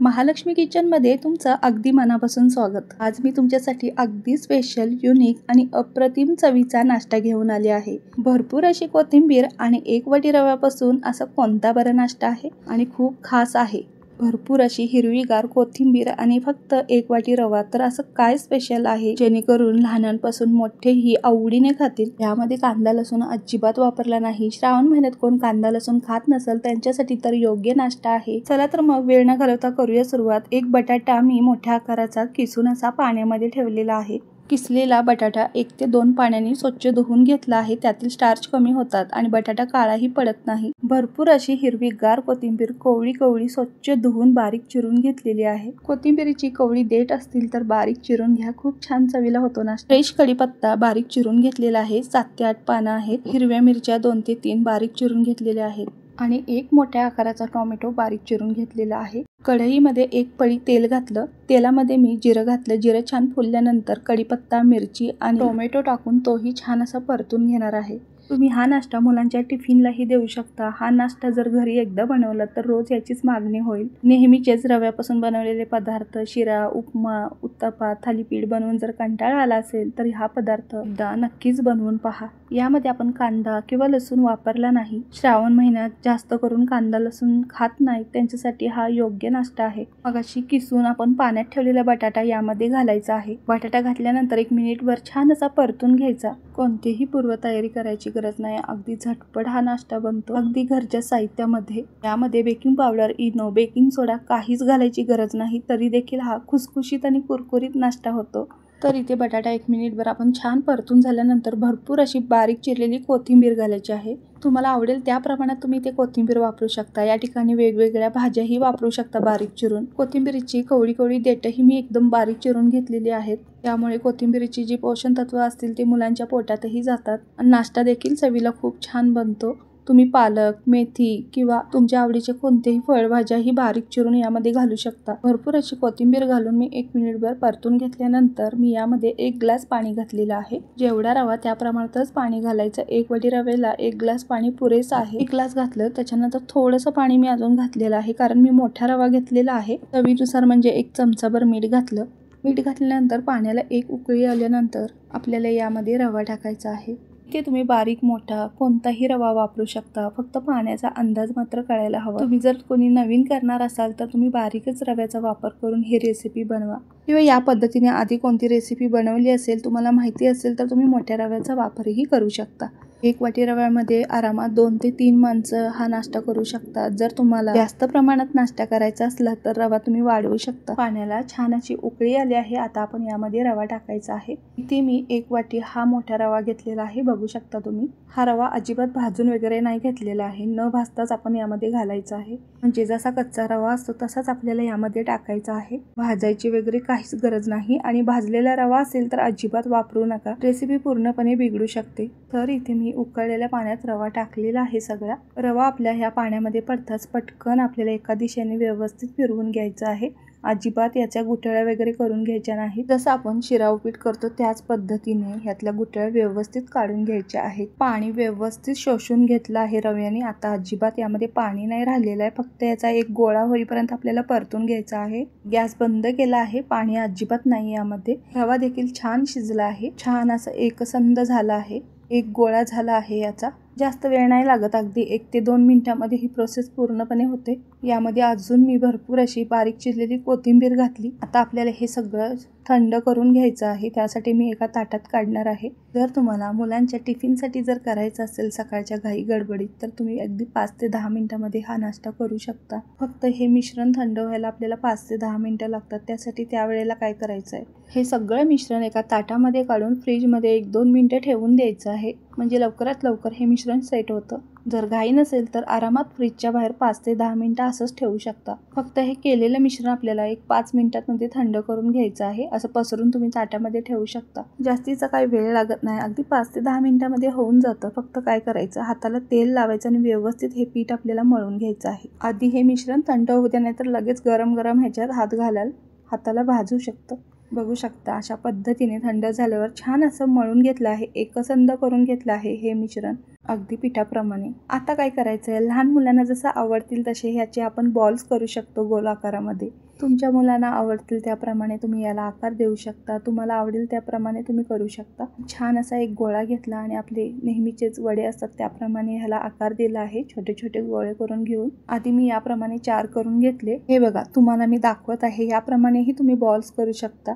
महालक्ष्मी किचनमध्ये तुमचं अगदी मनापासून स्वागत। आज मी तुमच्यासाठी अगदी स्पेशल, युनिक आणि अप्रतिम चवीचा नाश्ता घेऊन आले आहे। भरपूर अशी कोथिंबीर आणि एक वाटी रव्यापासून असा कोणता बरा नाश्ता आहे आणि खूप खास आहे। भरपूर अशी हिरवीगार कोथिंबीर आणि फक्त एक वाटी रवा, तर असं काय स्पेशल आहे जेणेकरून लहानांपासून मोठेही आवडीने खातील। यामध्ये कांदा लसूण अजिबात वापरला नाही। श्रावण महिन्यात कोण कांदा लसूण खात नसेल त्यांच्यासाठी तर योग्य नाश्ता आहे। चला तर मग वेळ न घालवता करूया सुरुवात। एक बटाटा मी मोठ्या आकाराचा किसून असा पाण्यामध्ये ठेवलेला आहे। किसलेला बटाटा 1 ते 2 पाण्याने स्वच्छ धुवून घेतला आहे। त्यातील स्टार्च कमी होतात आणि बटाटा काळाही पडत नाही। भरपूर अशी हिरवीगार कोथिंबीर कवळी कवळी स्वच्छ धुवून बारीक चिरून घेतलेली आहे। कोथिंबीरीची कवळी देठ असतील तर बारीक चिरून घ्या, खूप छान चवीला होतो ना। फ्रेश कढीपत्ता बारीक चिरून घेतलेला आहे। 7 ते 8 पानं आहेत। हिरव्या मिरच्या 2 ते 3 बारीक चिरून घेतलेल्या आहेत आणि एक मोठ्या आकाराचा टोमॅटो बारीक चिरून घेतलेला आहे। कढईमध्ये 1 पळी तेल घातलं। तेलामध्ये मी जिरं घातलं। जिरं छान फुलल्यानंतर कढीपत्ता, मिरची आणि टोमॅटो टाकून तोही छान असा परतून घेणार आहे। तुम्ही हा नाश्ता मुलांच्या टिफिनलाही देऊ शकता। हा नाश्ता जर घरी एकदा बनवला तर रोज याचीच मागणी होईल। नेहमीचेच रव्यापासून बनवलेले पदार्थ, शिरा, उपमा, उत्तप्पा, थालीपीठ बनवून जर कंटाळा आला असेल तर हा पदार्थ एकदा नक्कीच बनवून पहा। यामध्ये आपण कांदा किंवा लसूण वापरला नाही। श्रावण महिन्यात जास्त करून कांदा लसूण खात नाहीत, त्यांच्यासाठी हा योग्य नाश्ता आहे। मगाशी किसून आपण पाण्यात ठेवलेला बटाटा यामध्ये घालायचा आहे। बटाटा घातल्यानंतर 1 मिनिटभर छान असा परतून घ्यायचा। कोणतीही पूर्वतयारी करायची गरज नाही, अगदी झटपट हा नाश्ता बनतो अगदी घरच्या साहित्यामध्ये। यामध्ये बेकिंग पावडर, इनो, बेकिंग सोडा काहीच घालायची गरज नाही, तरी देखील हा खुसखुशीत आणि कुरकुरीत नाश्ता होतो। तर इथे बटाटा 1 मिनिटभर आपण छान परतून झाल्यानंतर भरपूर अशी बारीक चिरलेली कोथिंबीर घालायची आहे। तुम्हाला आवडेल त्या प्रमाणात तुम्ही ते कोथिंबीर वापरू शकता। या ठिकाणी वेगवेगळ्या भाज्याही वापरू शकता बारीक चिरून। कोथिंबीरीची कवळी कवळी देठही मी एकदम बारीक चिरून घेतलेली आहेत। त्यामुळे कोथिंबीरीची जी पोषण तत्व असतील ते मुलांच्या पोटातही जातात आणि नाश्ता देखील चवीला खूप छान बनतो। तुम्ही पालक, मेथी किंवा तुमच्या आवडीचे कोणतेही फळभाज्याही बारीक चिरून यामध्ये घालू शकता। भरपूर अशी कोथिंबीर घालून मी 1 मिनिटभर परतून घेतल्यानंतर मी यामध्ये 1 ग्लास पाणी घातलेलं आहे। जेवढा रवा त्या प्रमाणातच पाणी घालायचं। 1 वाटी रव्याला 1 ग्लास पाणी पुरेसं आहे। 1 ग्लास घातलं, त्याच्यानंतर थोडंसं पाणी मी अजून घातलेलं आहे, कारण मी मोठा रवा घेतलेला आहे। चवीनुसार म्हणजे 1 चमचाभर मीठ घातलं। मीठ घातल्यानंतर पाण्याला 1 उकळी आल्यानंतर आपल्याला यामध्ये रवा टाकायचा आहे। ते तुम्ही बारीक मोठा कोणताही रवा वापरू शकता, फक्त पाण्याचा अंदाज मात्र कळायला हवा। तुम्ही जर कोणी नवीन करणार असाल तर तुम्ही बारीकच रव्याचा वापर करून ही रेसिपी बनवा, किंवा या पद्धतीने आधी कोणती रेसिपी बनवली असेल तुम्हाला माहिती असेल तर तुम्ही मोठ्या रव्याचा वापरही करू शकता। 1 वाटी रव्यामध्ये आरामात 2 ते 3 माणसं हा नाश्ता करू शकतात। जर तुम्हाला जास्त प्रमाणात नाश्ता करायचा असला तर रवा तुम्ही वाढवू शकता। पाण्याला छान अशी उकळी आली आहे। आता आपण यामध्ये रवा टाकायचा आहे। इथे मी 1 वाटी हा मोठा रवा घेतलेला आहे, बघू शकता तुम्ही। हा रवा अजिबात भाजून वगैरे नाही घेतलेला आहे, न भाजताच आपण यामध्ये घालायचा आहे। म्हणजे जसा कच्चा रवा असतो तसाच आपल्याला यामध्ये टाकायचा आहे। भाजायची वगैरे काहीच गरज नाही आणि भाजलेला रवा असेल तर अजिबात वापरू नका, रेसिपी पूर्णपणे बिघडू शकते। तर इथे मी उकळलेल्या पाण्यात रवा टाकलेला आहे सगळा। रवा आपल्या ह्या पाण्यामध्ये पडताच पटकन आपल्याला एका दिशेने व्यवस्थित फिरवून घ्यायचं आहे। अजिबात याच्या गुठळ्या वगैरे करून घ्यायच्या नाही। जसं आपण शिरा उपीट करतो त्याच पद्धतीने ह्यातल्या गुठळ्या व्यवस्थित काढून घ्यायच्या आहेत। पाणी व्यवस्थित शोषून घेतलं आहे रव्याने। आता अजिबात यामध्ये पाणी नाही राहिलेलं आहे, फक्त याचा एक गोळा होईपर्यंत आपल्याला परतून घ्यायचा आहे। गॅस बंद केला आहे, पाणी अजिबात नाही यामध्ये। रवा देखील छान शिजला आहे, छान असं एकसंध झाला आहे, एक गोळा झाला आहे याचा। जास्त वेळ नाही लागत, अगदी 1 ते 2 मिनिटांमध्ये ही प्रोसेस पूर्णपणे होते। यामध्ये अजून मी भरपूर अशी बारीक चिरलेली कोथिंबीर घातली। आता आपल्याला हे सगळं थंड करून घ्यायचं आहे, त्यासाठी मी एका ताटात काढणार आहे। जर तुम्हाला मुलांच्या टिफिनसाठी जर करायचं असेल सकाळच्या घाई गडबडीत तर तुम्ही अगदी 5 ते 10 मिनिटांमध्ये हा नाश्ता करू शकता। फक्त हे मिश्रण थंड व्हायला आपल्याला 5 ते 10 मिनिटं लागतात। त्यासाठी त्यावेळेला काय करायचं आहे, हे सगळं मिश्रण एका ताटामध्ये काढून फ्रीजमध्ये 1-2 मिनिटं ठेवून द्यायचं आहे, म्हणजे लवकरात लवकर हे मिश्रण सेट होतं। जर घाई नसेल तर आरामात फ्रीजच्या बाहेर 5 ते 10 मिनिटं असंच ठेवू शकता। फक्त हे केलेलं मिश्रण आपल्याला 5 मिनिटांमध्ये थंड करून घ्यायचं आहे। असं पसरून तुम्ही ताटामध्ये ठेवू शकता। जास्तीचा काही वेळ लागत नाही, अगदी 5 ते 10 मिनिटांमध्ये होऊन जातं। फक्त काय करायचं, हाताला तेल लावायचं आणि व्यवस्थित हे पीठ आपल्याला मळून घ्यायचं आहे। आधी हे मिश्रण थंड होऊ द्या, नाहीतर लगेच गरम गरम ह्याच्यात हात घालाल, हाताला भाजू शकतं। बघू शकता अशा पद्धतीने थंड झाल्यावर छान असं मळून घेतलं आहे, एकसंध करून घेतलं आहे हे मिश्रण। अगदी पिठाप्रमाणे. आता काय करायचं आहे, लहान मुलांना जसं आवडतील तसे ह्याचे आपण बॉल्स करू शकतो गोल आकारामध्ये. तुमच्या मुलांना आवडतील त्याप्रमाणे तुम्ही याला आकार देऊ शकता. तुम्हाला आवडेल त्याप्रमाणे तुम्ही करू शकता. छान असा एक गोळा घेतला आणि आपले नेहमीचेच वडे असतात त्याप्रमाणे ह्याला आकार दिला आहे. छोटे छोटे गोळे करून घेऊन आधी मी याप्रमाणे 4 करून घेतले. हे बघा, तुम्हाला मी दाखवत आहे याप्रमाणेही तुम्ही बॉल्स करू शकता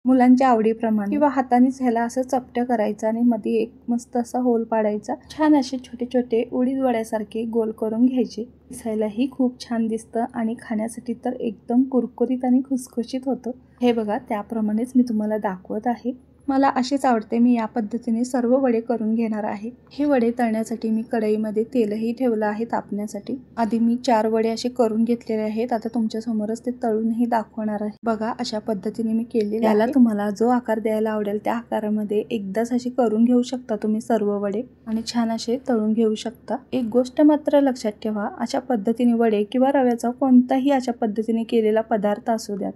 मुलांच्या आवडीप्रमाणे, किंवा हातानेच ह्याला असं चपट्या करायचं आणि मध्ये एक मस्त असा होल पाडायचा. छान असे छोटे छोटे उडीद वड्यासारखे गोल करून घ्यायचे. दिसायलाही खूप छान दिसतं आणि खाण्यासाठी तर एकदम कुरकुरीत आणि खुसखुशीत होतं. हे बघा, त्याप्रमाणेच मी तुम्हाला दाखवत आहे. मला असेच आवडते. मी या पद्धतीने सर्व वडे करून घेणार आहे. हे वडे तळण्यासाठी मी कढईमध्ये तेलही ठेवलं आहे तापण्यासाठी. आधी मी 4 वडे असे करून घेतलेले आहेत. आता तुमच्या समोरच ते तळूनही दाखवणार आहे. बघा, अशा पद्धतीने मी केलेले. याला तुम्हाला जो आकार द्यायला आवडेल त्या आकारामध्ये एकदाच अशी करून घेऊ शकता तुम्ही सर्व वडे आणि छान असे तळून घेऊ शकता. एक गोष्ट मात्र लक्षात ठेवा, अशा पद्धतीने वडे किंवा रव्याचा कोणताही अशा पद्धतीने केलेला पदार्थ असू द्यात,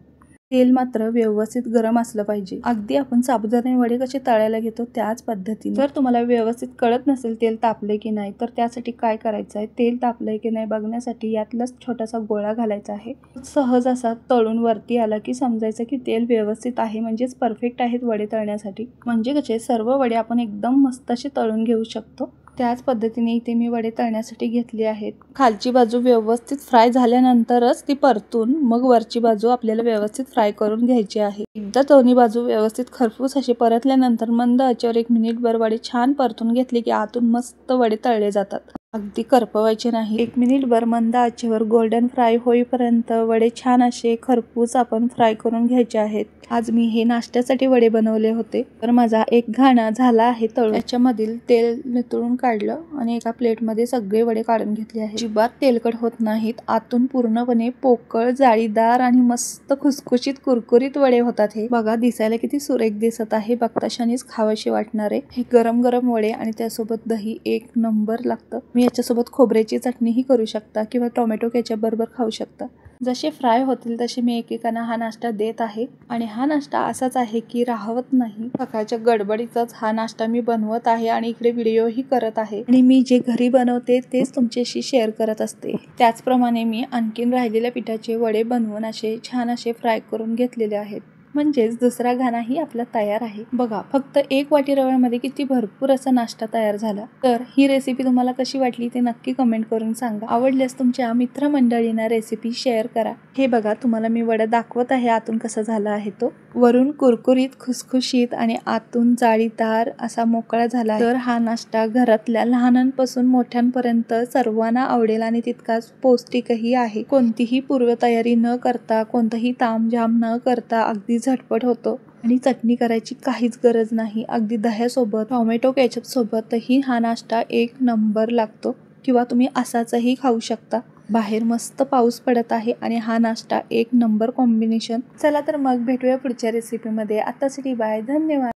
तेल मात्र व्यवस्थित गरम असलं पाहिजे. अगदी आपण साबुदाणे वडे कसे तळायला घेतो त्याच पद्धतीने. जर तुम्हाला व्यवस्थित कळत नसेल तेल तापले की नाही, तर त्यासाठी काय करायचं आहे, तेल तापलंय की नाही बघण्यासाठी यातलाच छोटासा गोळा घालायचा आहे. सहज असा तळून वरती आला की समजायचं की तेल व्यवस्थित आहे, म्हणजेच परफेक्ट आहेत वडे तळण्यासाठी. म्हणजे कसे सर्व वडे आपण एकदम मस्त असे तळून घेऊ शकतो. त्याच पद्धतीने इथे मी वडे तळण्यासाठी घेतली आहेत. खालची बाजू व्यवस्थित फ्राय झाल्यानंतरच ती परतून मग वरची बाजू आपल्याला व्यवस्थित फ्राय करून घ्यायची आहे. एकदा दोन्ही बाजू व्यवस्थित खरपूस असे परतल्यानंतर मंद आचेवर 1 मिनिटभर वडे छान परतून घेतले की आतून मस्त वडे तळले जातात. अगदी करपवायचे नाही. 1 मिनिटभर मंद आचेवर गोल्डन फ्राय होईपर्यंत वडे छान असे खरपूस आपण फ्राय करून घ्यायचे आहेत. आज मी हे नाश्त्यासाठी वडे बनवले होते. तर माझा एक घाणा झाला आहे तळून. याच्यामधील तेल नितळून काढलं आणि एका प्लेटमध्ये सगळे वडे काढून घेतले आहेत. अजिबात तेलकट होत नाहीत. आतून पूर्णपणे पोकळ, जाळीदार आणि मस्त खुसखुशीत कुरकुरीत वडे होतात. हे बघा, दिसायला किती सुरेख दिसत आहे. बघताक्षणीच खावीशी वाटणारे हे गरम गरम वडे आणि त्यासोबत दही एक नंबर लागतं. मी याच्यासोबत खोबऱ्याची चटणीही करू शकता किंवा टोमॅटो केचप बरोबर खाऊ शकता. जसे फ्राय होतील तसे मी एकेकांना हा नाश्ता देत आहे. आणि हा नाश्ता असाच आहे की राहवत नाही. सकाळच्या गडबडीचाच हा नाश्ता मी बनवत आहे आणि इकडे व्हिडिओही करत आहे. आणि मी जे घरी बनवते तेच तुमच्याशी शेअर करत असते. त्याचप्रमाणे मी आणखीन राहिलेल्या पिठाचे वडे बनवून असे छान असे फ्राय करून घेतलेले आहेत. म्हणजेच दुसरा घाणाही आपला तयार आहे. बघा, फक्त 1 वाटी रव्यामध्ये किती भरपूर असा नाश्ता तयार झाला. तर ही रेसिपी तुम्हाला कशी वाटली ते नक्की कमेंट करून सांगा. आवडल्यास तुमच्या मित्रमंडळींना रेसिपी शेअर करा. हे बघा, तुम्हाला मी वडा दाखवत आहे आतून कसा झाला आहे तो. वरून कुरकुरीत, खुसखुशीत आणि आतून जाळीदार असा मोकळा झाला. तर हा नाश्ता घरातल्या लहानांपासून मोठ्यांपर्यंत सर्वांना आवडेल आणि तितकाच पौष्टिकही आहे. कोणतीही पूर्वतयारी न करता, कोणतंही तामझाम न करता अगदी झटपट होतो. आणि चटणी करायची काहीच गरज नाही. अगदी दह्यासोबत, टोमॅटो केचप सोबतही हा नाश्ता एक नंबर लागतो. किंवा तुम्ही असाचही खाऊ शकता. बाहेर मस्त पाऊस पडत आहे आणि हा नाश्ता एक नंबर कॉम्बिनेशन. चला तर मग भेटूया पुढच्या रेसिपीमध्ये. आतासाठी बाय, धन्यवाद.